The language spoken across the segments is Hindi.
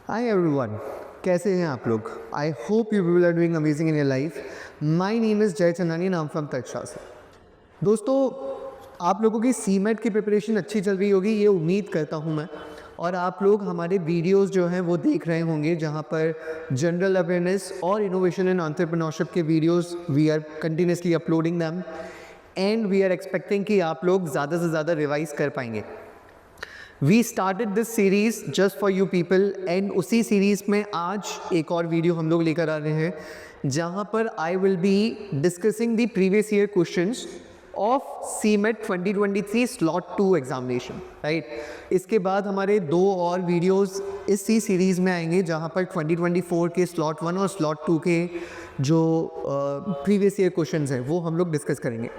हाय एवरीवन, कैसे हैं आप लोग? I hope you people are doing amazing in your life. My name is Jay Chandani, नाम फ्रॉम तक्षासी। दोस्तों, आप लोगों की सीमेट की प्रिपरेशन अच्छी चल रही होगी, ये उम्मीद करता हूँ मैं। और आप लोग हमारे वीडियोस जो हैं वो देख रहे होंगे, जहाँ पर जनरल अवेयरनेस और इनोवेशन एंड एंटरप्रेन्योरशिप के videos we are continuously uploading them, and we are expecting कि आप लोग ज़्यादा से ज़्यादा रिवाइज कर पाएंगे। We started this series just for you people, and उसी सीरीज़ में आज एक और वीडियो हम लोग लेकर आ रहे हैं, जहाँ पर I will be discussing the previous year questions of CMAT 2023 slot 2 examination, right. इसके बाद हमारे दो और वीडियोस इसी सीरीज़ में आएंगे, जहाँ पर 2024 के स्लॉट 1 और स्लॉट 2 के जो प्रीवियस ईयर क्वेश्चंस हैं वो हम लोग डिस्कस करेंगे।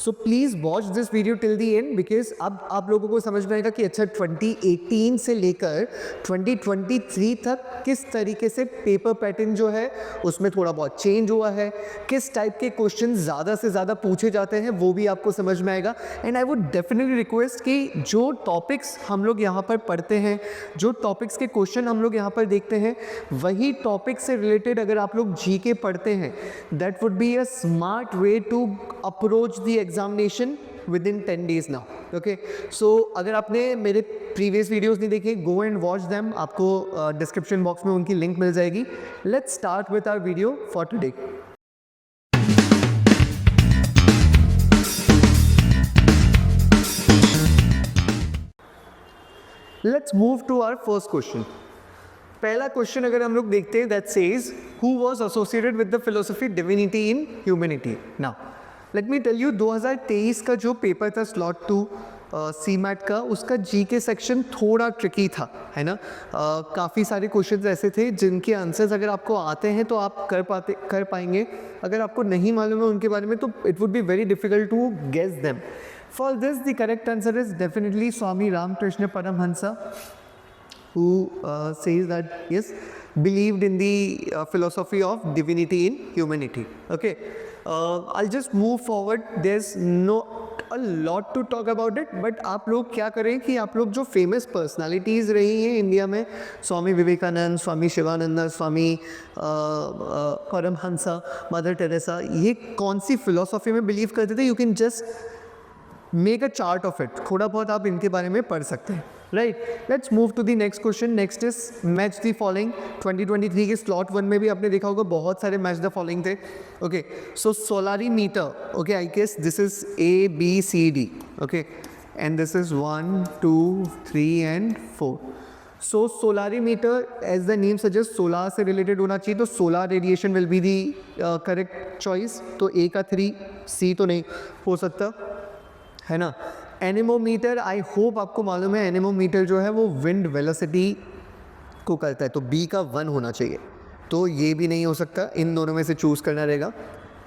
So please watch this video till the and, because अब आप लोगों को समझ में आएगा कि अच्छा 2018 से लेकर 2023 तक किस तरीके से पेपर पैटर्न जो है उसमें थोड़ा बहुत चेंज हुआ है, किस टाइप के क्वेश्चन ज़्यादा से ज़्यादा पूछे जाते हैं वो भी आपको समझ में आएगा। And I would definitely request कि जो टॉपिक्स हम लोग यहाँ पर पढ़ते हैं, जो टॉपिक्स के क्वेश्चन हम लोग यहाँ पर देखते हैं, वही टॉपिक से रिलेटेड अगर आप लोग जीके पढ़ते हैं, that would be a smart way to approach the examination within 10 days now. Okay, so अगर आपने मेरे प्रीवियस वीडियोस नहीं देखे, गो एंड वॉच देम, आपको डिस्क्रिप्शन बॉक्स में उनकी लिंक मिल जाएगी। Let's start with our video for today. Let's move to our first question. पहला क्वेश्चन अगर हम लोग देखते हैं, that says who was associated with the philosophy divinity in humanity. Now let me tell you, 2023 का जो पेपर था स्लॉट 2 सीमैट का, उसका जीके सेक्शन थोड़ा ट्रिकी था, है ना। काफ़ी सारे क्वेश्चंस ऐसे थे जिनके आंसर्स अगर आपको आते हैं तो आप कर पाएंगे, अगर आपको नहीं मालूम है उनके बारे में तो it would be very difficult to guess them. For this the correct answer is definitely Swami Ramakrishna Paramhansa, who says that yes, believed in the philosophy of divinity in humanity. Okay, I'll just move forward. There's not a lot to talk about it, but आप लोग क्या करें कि आप लोग जो फेमस पर्सनालिटीज़ रही हैं इंडिया में, स्वामी विवेकानंद, स्वामी शिवानंद, स्वामी परमहंसा, मदर टेरेसा, ये कौन सी फिलोसॉफी में बिलीव करते थे, you can just make a chart of it, थोड़ा बहुत आप इनके बारे में पढ़ सकते हैं, right. Let's move to the next question. Next is match the following. 2023 के स्लॉट 1 में भी आपने देखा होगा बहुत सारे मैच द फॉलोइंग थे। Okay, so solarimeter, okay, I guess this is ABCD, okay, and this is 1 2 3 and 4। So solarimeter, as the name suggest, solar से रिलेटेड होना चाहिए, तो solar radiation will be the correct choice. तो A का 3, C तो नहीं हो सकता, है ना। एनेमोमीटर, आई होप आपको मालूम है, एनेमोमीटर जो है वो विंड वेलोसिटी को करता है, तो B का 1 होना चाहिए, तो ये भी नहीं हो सकता, इन दोनों में से चूज़ करना रहेगा।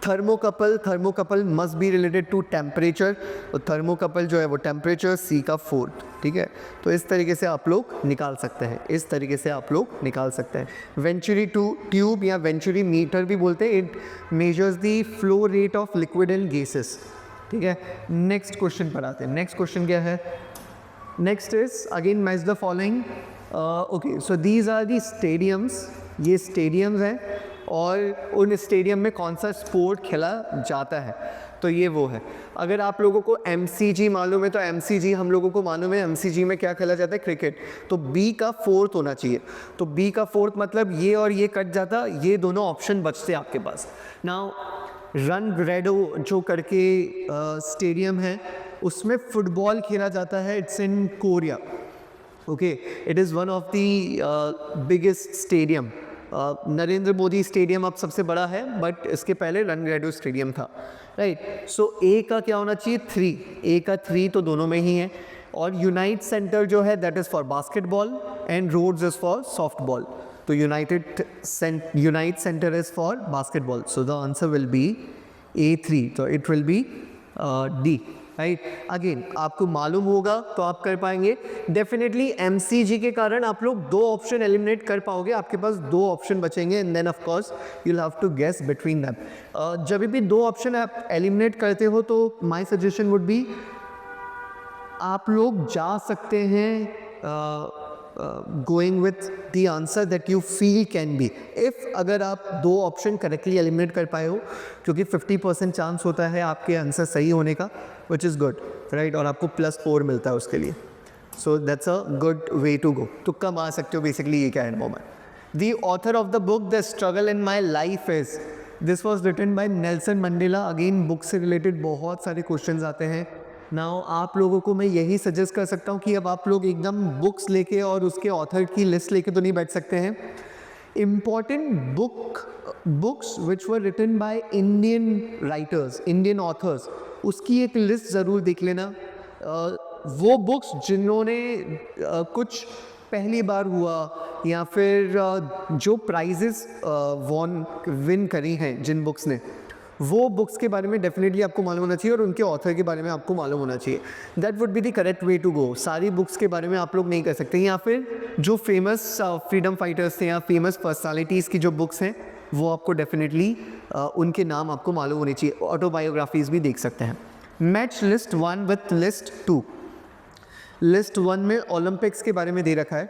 Thermocouple, thermocouple must be related to temperature, तो थर्मोकपल जो है वो टेम्परेचर, C का 4, ठीक है। तो इस तरीके से आप लोग निकाल सकते हैं, इस तरीके से आप लोग निकाल सकते हैं। वेंचुरी ट्यूब या वेंचुरी मीटर भी बोलते हैं, it measures the flow rate of liquid and gases, ठीक है। नेक्स्ट क्वेश्चन पर आते हैं। नेक्स्ट क्वेश्चन क्या है? Next is again match the following. Okay, so these are the stadiums, ये स्टेडियम्स हैं और उन स्टेडियम में कौन सा स्पोर्ट खेला जाता है, तो ये वो है। अगर आप लोगों को MCG मालूम है तो MCG हम लोगों को मालूम है, MCG में क्या खेला जाता है, क्रिकेट, तो B का 4th होना चाहिए। तो B का 4th मतलब ये और ये कट जाता, ये दोनों ऑप्शन बचते आपके पास। नाउ रन रेडो जो करके स्टेडियम है, उसमें फुटबॉल खेला जाता है, it's in Korea, okay, it is one of the biggest stadium. Narendra Modi stadium अब सबसे बड़ा है, बट इसके पहले रन रेडो स्टेडियम था, राइट। सो A का क्या होना चाहिए, 3, A का 3 तो दोनों में ही है। और यूनाइट सेंटर जो है that is for basketball and Rhodes is for softball, तो United Center is for basketball, so the answer will be A3, तो it will be D, right. Again आपको मालूम होगा तो आप कर पाएंगे डेफिनेटली। MCG के कारण आप लोग 2 ऑप्शन एलिमिनेट कर पाओगे, आपके पास 2 ऑप्शन बचेंगे, and then of course you will have to guess between them. जब भी 2 ऑप्शन आप एलिमिनेट करते हो तो माय सजेशन वुड बी आप लोग जा सकते हैं going with the answer that you feel can be. If अगर आप 2 ऑप्शन करेक्टली एलिमिनेट कर पाए हो, क्योंकि 50% चांस होता है आपके आंसर सही होने का, विच इज़ गुड, राइट, और आपको +4 मिलता है उसके लिए. So that's a good way to go. तुक्का मार सकते हो बेसिकली, ये क्या है moment. The author of the book the struggle in my life is, this was written by Nelson Mandela. Again book से रिलेटेड बहुत सारे क्वेश्चन आते हैं. नाउ आप लोगों को मैं यही सजेस्ट कर सकता हूँ कि अब आप लोग एकदम बुक्स लेके और उसके ऑथर की लिस्ट लेके तो नहीं बैठ सकते हैं. Important books which were written by Indian writers, Indian authors, उसकी एक लिस्ट ज़रूर देख लेना. वो बुक्स जिन्होंने कुछ पहली बार हुआ या फिर जो प्राइजेस विन करी हैं जिन बुक्स ने, वो बुक्स के बारे में डेफिनेटली आपको मालूम होना चाहिए और उनके ऑथर के बारे में आपको मालूम होना चाहिए. That would be the correct way to go. सारी बुक्स के बारे में आप लोग नहीं कर सकते, या फिर जो फेमस फ्रीडम फाइटर्स थे या फेमस पर्सनालिटीज़ की जो बुक्स हैं वो आपको डेफिनेटली उनके नाम आपको मालूम होनी चाहिए. ऑटोबायोग्राफीज़ भी देख सकते हैं. Match list 1 with list 2. List 1 में ओलंपिक्स के बारे में दे रखा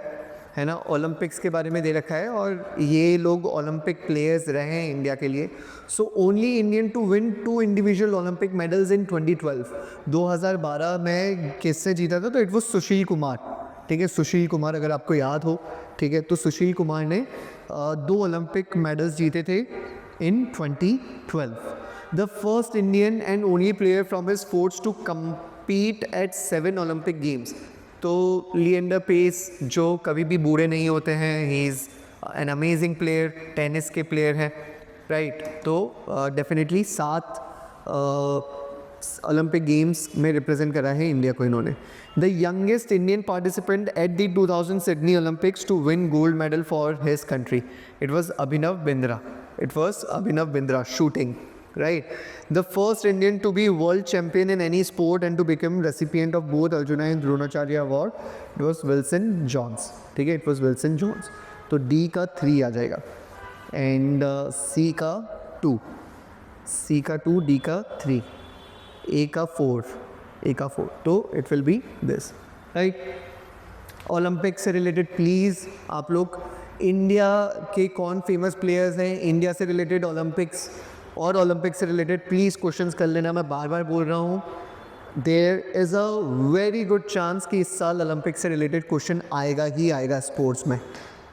है ना, ओलंपिक्स के बारे में दे रखा है और ये लोग ओलंपिक प्लेयर्स रहे हैं इंडिया के लिए. So only Indian to win 2 individual Olympic medals in 2012. 2012 में किससे जीता था, तो इट वॉज सुशील कुमार. ठीक है, सुशील कुमार अगर आपको याद हो, ठीक है, तो सुशील कुमार ने 2 ओलंपिक मेडल्स जीते थे in 2012. The first Indian and only player from his sports to compete at 7 Olympic games. तो लिएंडर पेस जो कभी भी बूढ़े नहीं होते हैं, he is an amazing player, tennis के प्लेयर हैं, राइट. तो डेफिनेटली 7 ओलंपिक गेम्स में रिप्रेजेंट करा है इंडिया को इन्होंने. The youngest Indian participant at the 2000 Sydney Olympics to win gold medal for his country, it was Abhinav Bindra. It was Abhinav Bindra, shooting, right. The first Indian to be world champion in any sport and to become recipient of both Arjuna and Dronacharya award, it was Wilson Jones. ठीक है, it was Wilson Jones. तो D का 3 आ जाएगा and C का 2, C का 2, D का 3, A का 4, तो it will be this, right. Olympic से रिलेटेड प्लीज़ आप लोग इंडिया के कौन फेमस प्लेयर्स हैं, इंडिया से रिलेटेड ओलंपिक्स और ओलंपिक से रिलेटेड प्लीज़ क्वेश्चंस कर लेना. मैं बार बार बोल रहा हूँ, there is a very good chance कि इस साल ओलंपिक से रिलेटेड क्वेश्चन आएगा ही आएगा स्पोर्ट्स में,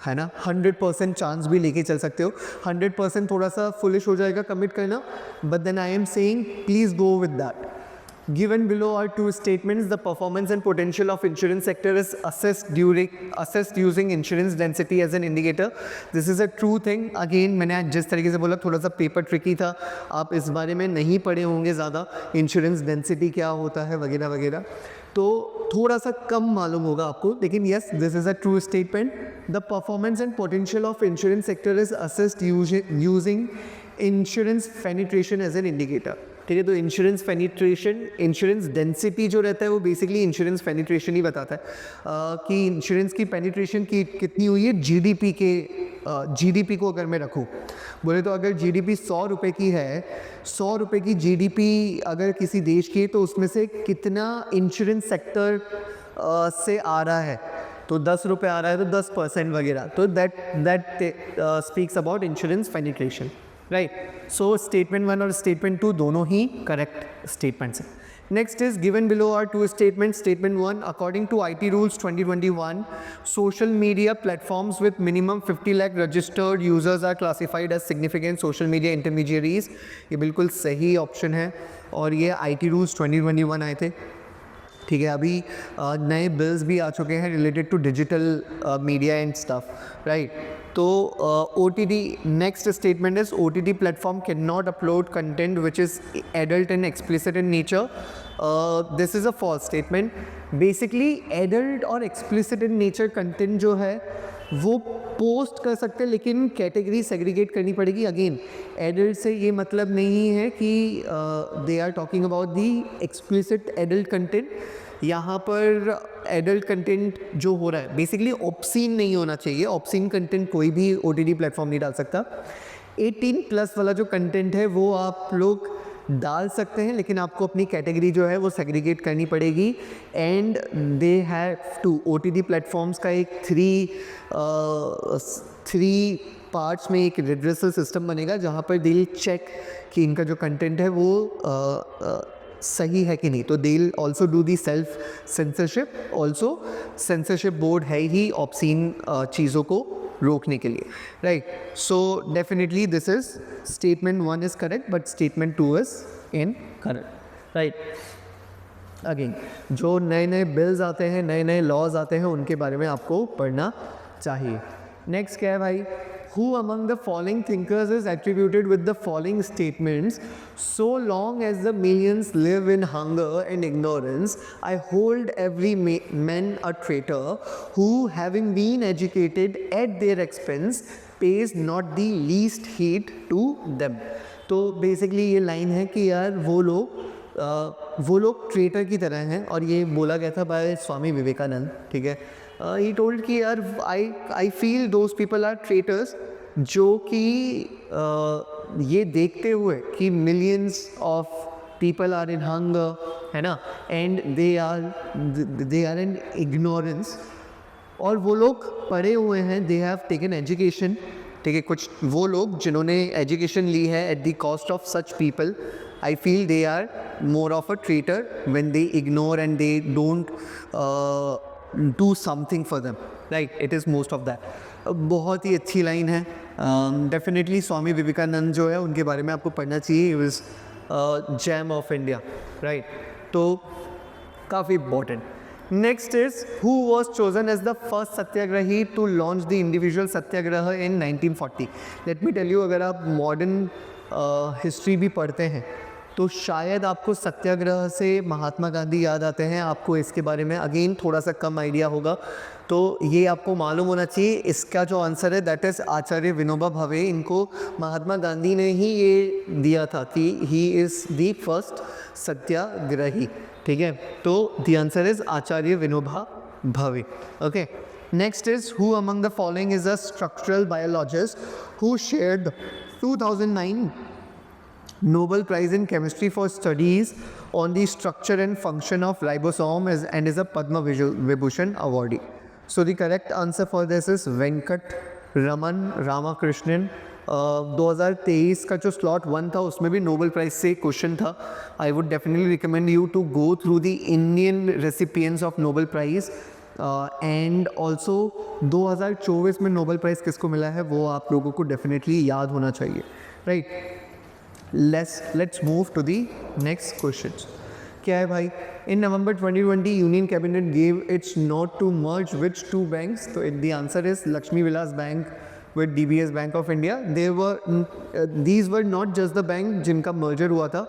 है ना. 100% चांस भी लेके चल सकते हो. 100% थोड़ा सा फुलिश हो जाएगा कमिट करना, but then I am saying please go with that. Given below are 2 statements. The performance and potential of insurance sector is assessed using insurance density as an indicator. This is a true thing. Again मैंने जिस तरीके से बोला थोड़ा सा पेपर ट्रिकी था, आप इस बारे में नहीं पढ़े होंगे ज़्यादा, इंश्योरेंस डेंसिटी क्या होता है वगैरह वगैरह, तो थोड़ा सा कम मालूम होगा आपको. लेकिन yes, this is a true statement. The performance and potential of insurance sector is assessed using insurance penetration as an indicator. ठीक है, तो इंश्योरेंस पेनिट्रेशन, इंश्योरेंस डेंसिटी जो रहता है वो बेसिकली इंश्योरेंस पेनिट्रेशन ही बताता है कि इंश्योरेंस की पेनिट्रेशन की कितनी हुई है जीडीपी को अगर मैं रखूँ, बोले तो अगर जीडीपी 100 रुपये की है, 100 रुपये की जीडीपी अगर किसी देश की है, तो उसमें से कितना इंश्योरेंस सेक्टर से आ रहा है, तो 10 रुपये आ रहा है तो 10% वगैरह, तो that speaks about insurance penetration, right. So statement 1 और स्टेटमेंट 2 दोनों ही करेक्ट स्टेटमेंट्स हैं. Next is given below are 2 statements. Statement 1, according to IT rules 2021, social media platforms with minimum 50 lakh registered users are classified as significant social media intermediaries. ये बिल्कुल सही ऑप्शन है और ये IT रूल्स 2021 आए थे. ठीक है, अभी नए बिल्स भी आ चुके हैं related to digital media and stuff, right. तो OTT, next statement is OTT platform can not upload content which is adult and explicit in nature. This is a false statement. Basically adult और एक्सप्लिसिट इन नेचर कंटेंट जो है वो पोस्ट कर सकते हैं, लेकिन कैटेगरी सेग्रीगेट करनी पड़ेगी. अगेन एडल्ट से ये मतलब नहीं है कि they are talking about the explicit adult content. यहाँ पर एडल्ट कंटेंट जो हो रहा है बेसिकली ऑब्सीन नहीं होना चाहिए. ऑब्सीन कंटेंट कोई भी OTT प्लेटफॉर्म नहीं डाल सकता. 18+ वाला जो कंटेंट है वो आप लोग डाल सकते हैं, लेकिन आपको अपनी कैटेगरी जो है वो सेग्रीगेट करनी पड़ेगी। And they have to, OTT platforms का एक थ्री पार्ट्स में एक रिड्रेसल सिस्टम बनेगा जहाँ पर दे चेक कि इनका जो कंटेंट है वो सही है कि नहीं। तो they will also do the self censorship. Also censorship board है ही ऑब्सीन चीज़ों को रोकने के लिए, right. So definitely this is statement 1 is correct, but statement 2 is incorrect, right. Again जो नए नए बिल्स आते हैं, नए नए लॉज आते हैं, उनके बारे में आपको पढ़ना चाहिए। नेक्स्ट क्या है भाई, who among the following thinkers is attributed with the following statements: so long as the millions live in hunger and ignorance, I hold every man a traitor who, having been educated at their expense, pays not the least heed to them। तो बेसिकली ये लाइन है कि यार वो लोग ट्रेटर की तरह हैं, और ये बोला गया था बाय स्वामी विवेकानंद, ठीक है। ही टोल्ड कि यार I feel those people are traitors जो कि ये देखते हुए कि millions of people are in hunger, है ना, and they are in ignorance, और वो लोग पढ़े हुए हैं, दे हैव टेकन एजुकेशन, ठीक है। कुछ वो लोग जिन्होंने एजुकेशन ली है at the cost of such people, I feel they are more of a traitor when they ignore and they don't do something for them, right? It is most of that। बहुत ही अच्छी लाइन है। डेफिनेटली स्वामी विवेकानंद जो है उनके बारे में आपको पढ़ना चाहिए। He was gem of India, right. तो काफ़ी important. Next is who was chosen as the first satyagrahi to launch the individual satyagraha in 1940। Let me tell you, अगर आप मॉडर्न हिस्ट्री भी पढ़ते हैं तो शायद आपको सत्याग्रह से महात्मा गांधी याद आते हैं। आपको इसके बारे में अगेन थोड़ा सा कम आइडिया होगा, तो ये आपको मालूम होना चाहिए। इसका जो आंसर है दैट इज़ आचार्य विनोबा भावे। इनको महात्मा गांधी ने ही ये दिया था कि ही इज़ द फर्स्ट सत्याग्रही, ठीक है। तो the answer is Acharya Vinoba Bhave, okay. Next is who among the following is a structural biologist who shared 2009 Nobel Prize in Chemistry for studies on the structure and function of ribosome and is a Padma Vibhushan awardee। So the correct answer for this is Venkat Raman Ramakrishnan। 2023 का जो स्लॉट 1 था उसमें भी नोबेल प्राइज से क्वेश्चन था। I would definitely recommend you to go through the Indian recipients of Nobel prize. And also 2024 में नोबेल प्राइज़ किसको मिला है वो आप लोगों को डेफिनेटली याद होना चाहिए, right. Let's move to the next questions। क्या है भाई, in November 2020 Union Cabinet gave its note to merge which two banks? तो the answer is Lakshmi Vilas Bank with DBS Bank of India। These were not just the bank जिनका merger हुआ था,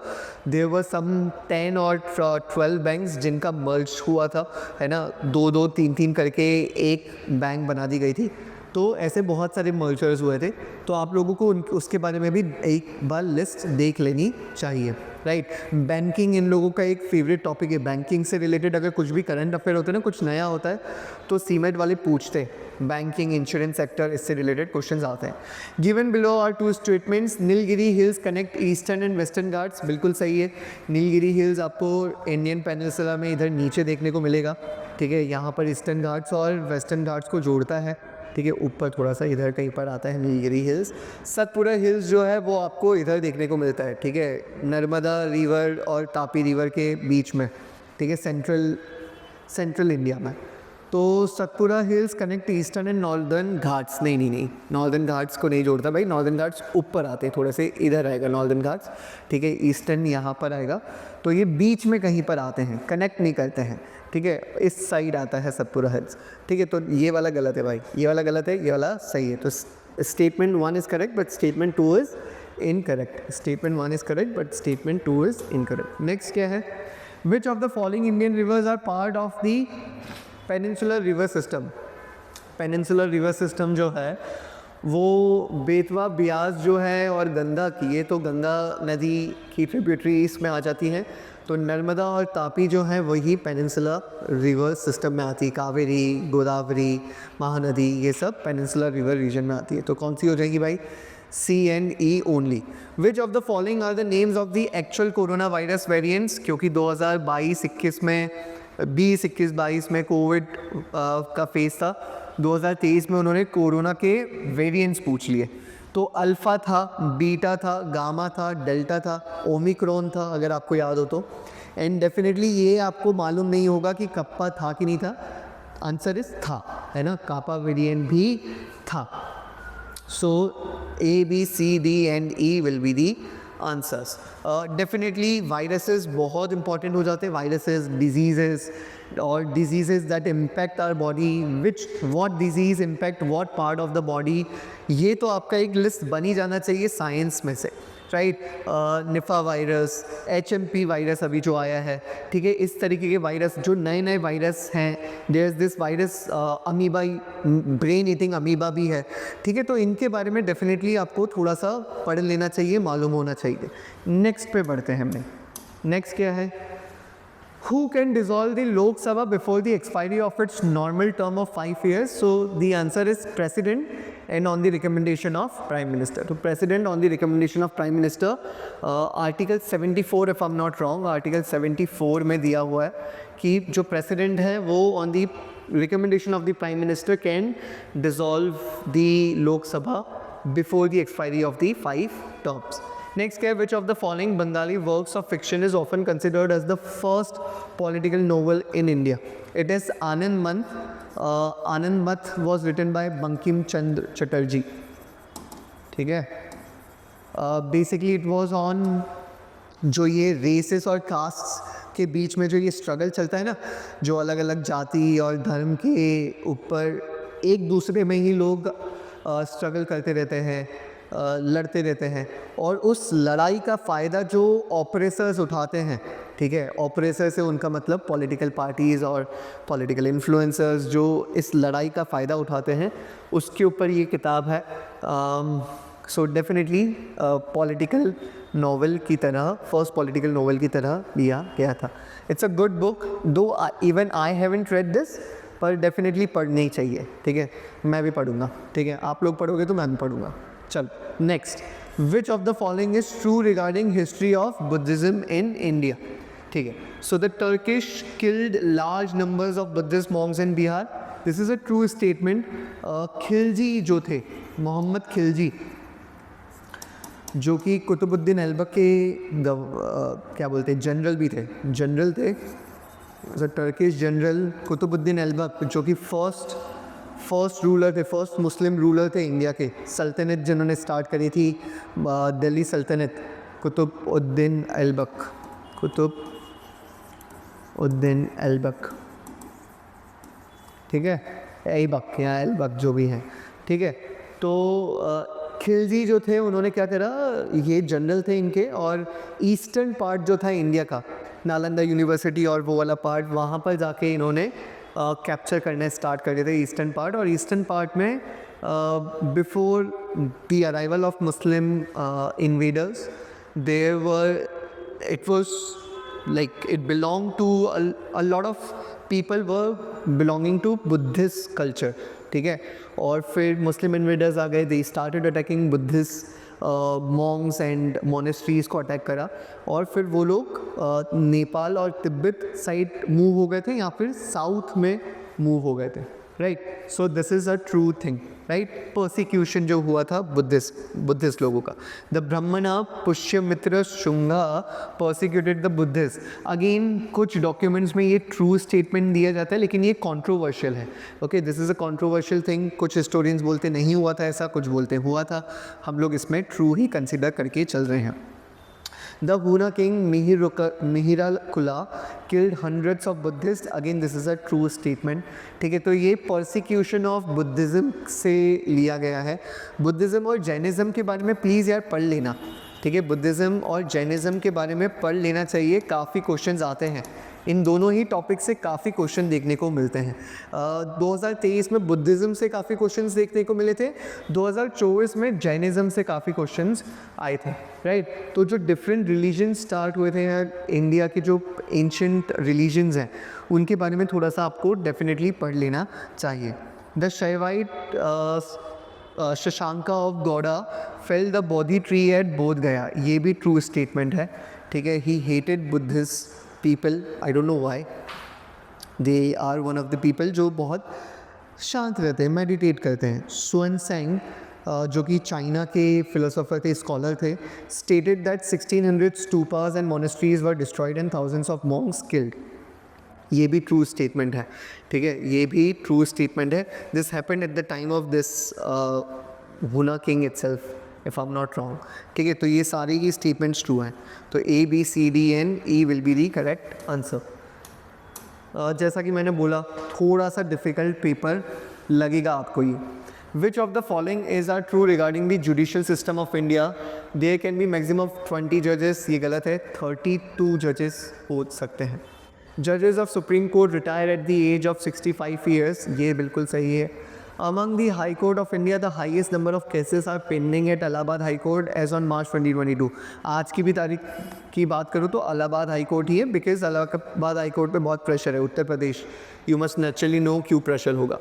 there were some 10 or 12 banks जिनका merge हुआ था, है ना, 2-2 3-3 करके एक बैंक बना दी गई थी। तो ऐसे बहुत सारे मर्जर्स हुए थे, तो आप लोगों को उसके बारे में भी एक बार लिस्ट देख लेनी चाहिए, राइट। बैंकिंग इन लोगों का एक फेवरेट टॉपिक है। बैंकिंग से रिलेटेड अगर कुछ भी करंट अफेयर होते हैं ना, कुछ नया होता है तो सीमेट वाले पूछते हैं। बैंकिंग, इंश्योरेंस सेक्टर, इससे रिलेटेड क्वेश्चंस आते हैं। Given below are two statements, Nilgiri hills connect eastern and western Ghats. बिल्कुल सही है। नीलगिरी हिल्स आपको इंडियन पेनिनसुला में इधर नीचे देखने को मिलेगा, ठीक है। यहाँ पर ईस्टर्न घाट्स और वेस्टर्न घाट्स को जोड़ता है, ठीक है। ऊपर थोड़ा सा इधर कहीं पर आता है नीलगिरी हिल्स। सतपुरा हिल्स जो है वो आपको इधर देखने को मिलता है, ठीक है, नर्मदा रिवर और तापी रिवर के बीच में, ठीक है, सेंट्रल इंडिया में। तो Satpura hills connect eastern and northern Ghats. नहीं, नॉर्दर्न घाट्स को नहीं जोड़ता भाई। नॉर्दर्न घाट्स ऊपर आते हैं, थोड़े से इधर आएगा नॉर्दर्न घाट्स, ठीक है। ईस्टर्न यहाँ पर आएगा, तो ये बीच में कहीं पर आते हैं, कनेक्ट नहीं करते हैं, ठीक है। इस साइड आता है सतपुरा हिल्स, ठीक है। तो ये वाला गलत है भाई, ये वाला गलत है, ये वाला सही है। तो statement 1 is correct but statement 2 is incorrect. Statement 1 is correct but statement 2 is incorrect. Next क्या है, which of the following Indian rivers are part of the peninsular river system. Peninsular river system जो है वो बेतवा, ब्यास जो है और गंगा की, ये तो गंगा नदी की ट्रिब्यूटरीज में आ जाती हैं। तो नर्मदा और तापी जो है वही पेनिनसुलर रिवर सिस्टम में आती है। कावेरी, गोदावरी, महानदी, ये सब पेनिनसुलर रिवर रीजन में आती है। तो कौन सी हो जाएगी भाई, C and E only. Which of the following are the names of the actual coronavirus variants? क्योंकि 2022-21 में 20-21-22 में कोविड का फेज था, 2023 में उन्होंने कोरोना के वेरिएंट्स पूछ लिए. तो अल्फ़ा था, बीटा था, गामा था, डेल्टा था, ओमिक्रॉन था, अगर आपको याद हो तो. एंड डेफिनेटली ये आपको मालूम नहीं होगा कि कप्पा था कि नहीं था. आंसर इज था, है ना, कापा वेरिएंट भी था. सो A, B, C, D and E will be the answers. Definitely viruses बहुत important हो जाते हैं. Viruses, diseases or diseases that impact our body, what disease impact what part of the body, ये तो आपका एक लिस्ट बनी जाना चाहिए साइंस में से, राइट. निफा वायरस, HMP वायरस अभी जो आया है, ठीक है, इस तरीके के वायरस जो नए नए वायरस हैं. There is this virus amoeba, brain eating amoeba भी है, ठीक है. तो इनके बारे में डेफिनेटली आपको थोड़ा सा पढ़ लेना चाहिए, मालूम होना चाहिए. नेक्स्ट पे बढ़ते हैं हम. नेक्स्ट क्या है? Who can dissolve the Lok Sabha before the expiry of its normal term of 5 years? So the answer is President and on the recommendation of Prime Minister. So President on the recommendation of Prime Minister. Article 74 if I'm not wrong, Article 74 में दिया हुआ है कि जो President है वो on the recommendation of the Prime Minister can dissolve the Lok Sabha before the expiry of the 5 terms. Next, which of the following Bengali works of fiction is often considered as the first political novel in India? It is Anand Math. Anand Math was written by Bankim Chandra Chatterjee. ठीक है. Basically it was on जो ये रेसेस और कास्ट्स के बीच में जो ये स्ट्रगल चलता है ना, जो अलग अलग जाति और धर्म के ऊपर एक दूसरे में ही लोग स्ट्रगल करते रहते हैं, लड़ते रहते हैं, और उस लड़ाई का फ़ायदा जो ऑपरेसर्स उठाते हैं, ठीक है, ऑपरेसर से उनका मतलब पॉलिटिकल पार्टीज़ और पॉलिटिकल इन्फ्लुएंसर्स जो इस लड़ाई का फ़ायदा उठाते हैं, उसके ऊपर ये किताब है. सो डेफिनेटली पॉलिटिकल नॉवल की तरह, फर्स्ट पॉलिटिकल नॉवल की तरह लिया गया था. इट्स अ गुड बुक, दो even I haven't read this, पर डेफिनेटली पढ़नी चाहिए, ठीक है. मैं भी पढ़ूँगा, ठीक है, आप लोग पढ़ोगे तो मैं भी पढ़ूँगा. चल next. Which of the following is true regarding history of Buddhism in India? ठीक है. So the Turkish killed large numbers of Buddhist Monks in Bihar. This is a true statement. Khilji जो थे, मोहम्मद खिलजी, जो कि कुतुबुद्दीन ऐबक के क्या बोलते हैं, जनरल भी थे, जनरल थे. टर्किश जनरल कुतुबुद्दीन ऐबक जो कि फर्स्ट रूलर थे, फर्स्ट मुस्लिम रूलर थे इंडिया के. सल्तनत जिन्होंने स्टार्ट करी थी, दिल्ली सल्तनत, कुतुबुद्दीन ऐबक, ठीक है, ऐबक या ऐबक जो भी हैं, ठीक है. तो खिलजी जो थे उन्होंने क्या करा, ये जनरल थे इनके, और ईस्टर्न पार्ट जो था इंडिया का, नालंदा यूनिवर्सिटी और वो वाला पार्ट, वहाँ पर जाके इन्होंने कैप्चर करने स्टार्ट कर दिए थे ईस्टर्न पार्ट. और ईस्टर्न पार्ट में before the arrival of Muslim invaders there were, it was like it belong to a lot of people were belonging to Buddhist culture, ठीक है. और फिर मुस्लिम इन्वेडर्स आ गए, they started attacking Buddhist monks and monasteries को अटैक करा, और फिर वो लोग नेपाल और तिब्बत साइड मूव हो गए थे, या फिर साउथ में मूव हो गए थे, right. So this is a true thing, right. Persecution जो हुआ था बुद्धिस्ट लोगों का. The Brahmana Pushyamitra Shunga persecuted the Buddhist. Again कुछ डॉक्यूमेंट्स में ये ट्रू स्टेटमेंट दिया जाता है, लेकिन ये कंट्रोवर्शियल है. Okay, this is a controversial thing. कुछ हिस्टोरियंस बोलते नहीं हुआ था ऐसा, कुछ बोलते हुआ था. हम लोग इसमें ट्रू ही कंसिडर करके चल रहे हैं. The Huna king Mihirakula killed hundreds of Buddhists. Again, this is a true statement. ठीक है, तो ये persecution of Buddhism से लिया गया है. बुद्धिज़्म और जैनिज़्म के बारे में प्लीज़ यार पढ़ लेना, ठीक है. बुद्धिज़्म और जैनिज़्म के बारे में पढ़ लेना चाहिए. काफ़ी क्वेश्चंस आते हैं, इन दोनों ही टॉपिक से काफ़ी क्वेश्चन देखने को मिलते हैं. 2023 में बुद्धिज़्म से काफ़ी क्वेश्चंस देखने को मिले थे, 2024 में जैनिज़्म से काफ़ी क्वेश्चंस आए थे, राइट. तो जो डिफरेंट रिलीजन स्टार्ट हुए थे यार, इंडिया के जो एंशंट रिलीजन्स हैं उनके बारे में थोड़ा सा आपको डेफिनेटली पढ़ लेना चाहिए. The Shaivite Shashanka of Gauda fell the Bodhi tree at Bodh Gaya, ये भी ट्रू स्टेटमेंट है, ठीक है. He hated Buddhist people, I don't know why. They are one of the people जो बहुत शांत रहते हैं, मेडिटेट करते हैं. सुअन सेंग जो कि चाइना के फिलोसोफर थे, स्कॉलर थे, stated that 1600 stupas and monasteries were destroyed and thousands of monks killed. ये भी ट्रू स्टेटमेंट है, ठीक है, ये भी ट्रू स्टेटमेंट है. This happened at the time of this Huna king itself, if I am not wrong, ठीक है. तो ये सारी ही स्टेटमेंट्स ट्रू हैं. तो A B C D and E will be the correct answer. जैसा कि मैंने बोला, थोड़ा सा डिफ़िकल्ट पेपर लगेगा आपको ये. Which of the following is are true regarding the judicial system of India. There can be maximum 20 जजेस, ये गलत है, 32 जजेस हो सकते हैं. जजेस of supreme court retire at the age of 65 years, ये बिल्कुल सही है. Among the high court of India the highest number of cases are pending at Allahabad high court as on March 2022. आज की भी तारीख की बात करूँ तो इलाहाबाद हाई कोर्ट ही है, बिकॉज इलाहाबाद हाई कोर्ट पे बहुत प्रेशर है. Uttar Pradesh, you must naturally know क्यों प्रेशर होगा.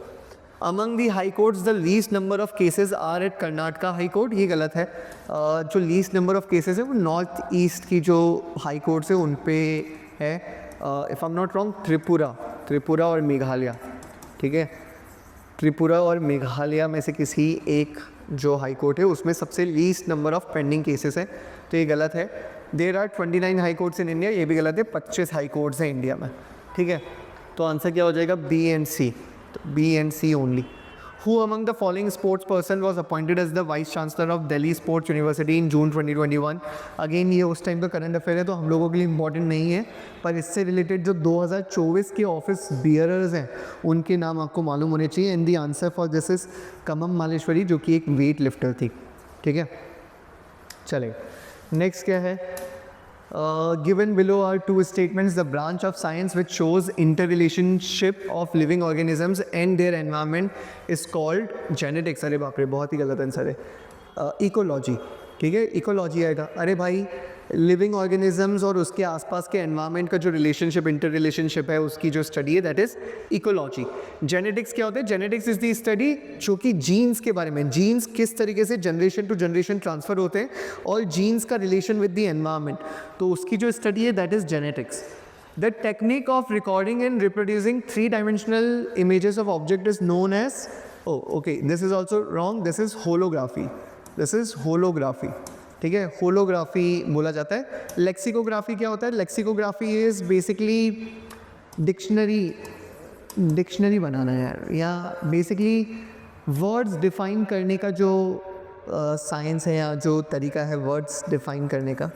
Among the high courts the least number of cases are at Karnataka high court, ये गलत है. जो लीस्ट नंबर ऑफ केसेस है वो नॉर्थ ईस्ट की जो हाई कोर्ट्स है उन पे है. If I am not wrong, Tripura और मेघालय, ठीक है. त्रिपुरा और मेघालय में से किसी एक जो हाई कोर्ट है उसमें सबसे least number of pending cases है, तो ये गलत है. There are 29 high courts in India, ये भी गलत है. 25 हाई कोर्ट्स हैं इंडिया में, ठीक है. तो आंसर क्या हो जाएगा, B and C, B and C only. Who among the following sports person was appointed as the Vice Chancellor of Delhi Sports University in June 2021? Again ये उस टाइम का करंट अफेयर है तो हम लोगों के लिए इंपॉर्टेंट नहीं है, पर इससे रिलेटेड जो 2024 के ऑफिस बियरर्स हैं उनके नाम आपको मालूम होने चाहिए. And the answer for this is Karnam Malleswari, जो कि एक वेट लिफ्टर थी, ठीक है. चले नेक्स्ट क्या है. Given below are two statements. The branch of science which shows interrelationship of living organisms and their environment is called genetics. अरे बाप रे, बहुत ही गलत आंसर है. इकोलॉजी, ठीक है, इकोलॉजी आएगा. अरे भाई, लिविंग ऑर्गेनिजम्स और उसके आसपास के एनवायरनमेंट का जो रिलेशनशिप, इंटर रिलेशनशिप है, उसकी जो स्टडी है, दैट इज़ इकोलॉजी. जेनेटिक्स क्या होता है, जेनेटिक्स इज़ दी स्टडी जो कि जीन्स के बारे में, जीन्स किस तरीके से जनरेशन टू जनरेशन ट्रांसफ़र होते हैं और जीन्स का रिलेशन विद द एनवायरनमेंट, तो उसकी जो स्टडी है that is genetics. The technique of recording and reproducing 3-dimensional images of object is known as, oh okay, this is also wrong, this is holography. This is holography, ठीक है, होलोग्राफी बोला जाता है. लेक्सिकोग्राफी क्या होता है, लेक्सिकोग्राफी इज़ बेसिकली डिक्शनरी बनाना है यार, या बेसिकली वर्ड्स डिफ़ाइन करने का जो साइंस है या जो तरीका है वर्ड्स डिफ़ाइन करने का,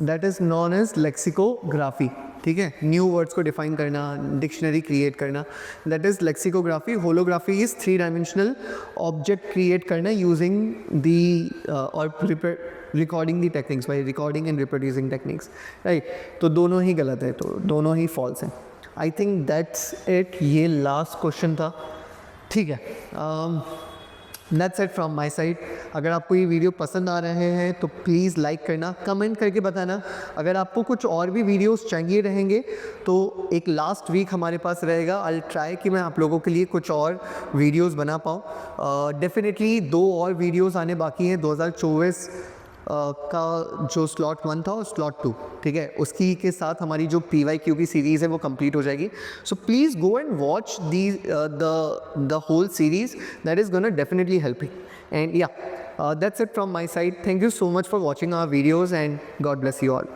that is known as lexicography, ठीक है. न्यू वर्ड्स को डिफाइन करना, डिक्शनरी क्रिएट करना, that is lexicography. Holography is 3-dimensional object create करना यूजिंग दी और recording the techniques, by recording and reproducing techniques, right. तो दोनों ही गलत है, तो दोनों ही फॉल्स हैं. आई थिंक दैट्स इट, ये लास्ट क्वेश्चन था, ठीक है. That's it from my side. अगर आपको ये वीडियो पसंद आ रहे हैं तो प्लीज़ लाइक करना, कमेंट करके बताना. अगर आपको कुछ और भी वीडियोस चाहिए रहेंगे तो एक लास्ट वीक हमारे पास रहेगा. आई ट्राई कि मैं आप लोगों के लिए कुछ और वीडियोस बना पाऊँ. डेफिनेटली 2 और वीडियोस आने बाकी हैं. 2024 का जो स्लॉट 1 था और स्लॉट 2, ठीक है, उसकी के साथ हमारी जो PYQ की सीरीज़ है वो कंप्लीट हो जाएगी. So please go and watch the whole series, that is gonna definitely help you. And yeah that's it from my side. Thank you so much for watching our videos and God bless you all.